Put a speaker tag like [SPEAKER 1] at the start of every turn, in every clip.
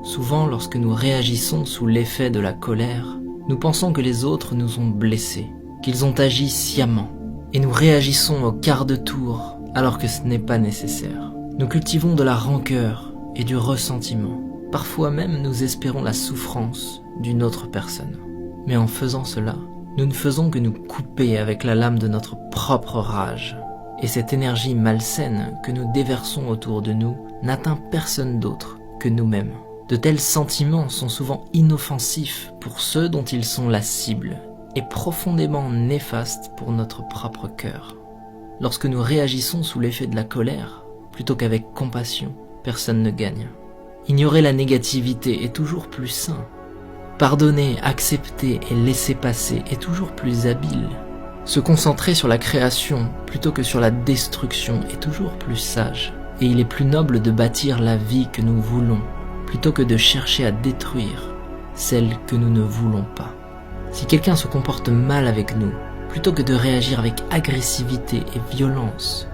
[SPEAKER 1] Souvent, lorsque nous réagissons sous l'effet de la colère, nous pensons que les autres nous ont blessés, qu'ils ont agi sciemment, et nous réagissons au quart de tour alors que ce n'est pas nécessaire. Nous cultivons de la rancœur et du ressentiment. Parfois même, nous espérons la souffrance d'une autre personne. Mais en faisant cela, nous ne faisons que nous couper avec la lame de notre propre rage. Et cette énergie malsaine que nous déversons autour de nous n'atteint personne d'autre que nous-mêmes. De tels sentiments sont souvent inoffensifs pour ceux dont ils sont la cible et profondément néfastes pour notre propre cœur. Lorsque nous réagissons sous l'effet de la colère, plutôt qu'avec compassion, personne ne gagne. Ignorer la négativité est toujours plus sain. Pardonner, accepter et laisser passer est toujours plus habile. Se concentrer sur la création plutôt que sur la destruction est toujours plus sage. Et il est plus noble de bâtir la vie que nous voulons, plutôt que de chercher à détruire celle que nous ne voulons pas. Si quelqu'un se comporte mal avec nous, plutôt que de réagir avec agressivité et violence,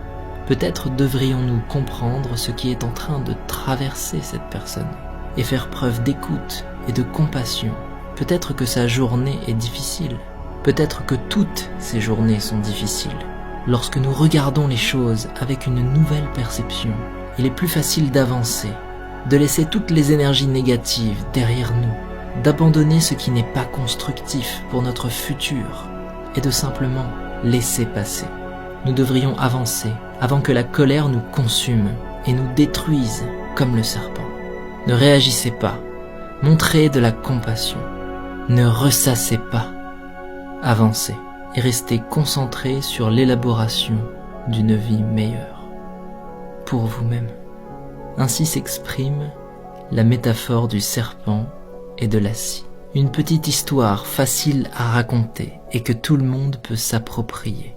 [SPEAKER 1] peut-être devrions-nous comprendre ce qui est en train de traverser cette personne et faire preuve d'écoute et de compassion. Peut-être que sa journée est difficile. Peut-être que toutes ces journées sont difficiles. Lorsque nous regardons les choses avec une nouvelle perception, il est plus facile d'avancer, de laisser toutes les énergies négatives derrière nous, d'abandonner ce qui n'est pas constructif pour notre futur et de simplement laisser passer. Nous devrions avancer avant que la colère nous consume et nous détruise comme le serpent. Ne réagissez pas, montrez de la compassion, ne ressassez pas, avancez et restez concentrés sur l'élaboration d'une vie meilleure pour vous-même. Ainsi s'exprime la métaphore du serpent et de la scie. Une petite histoire facile à raconter et que tout le monde peut s'approprier.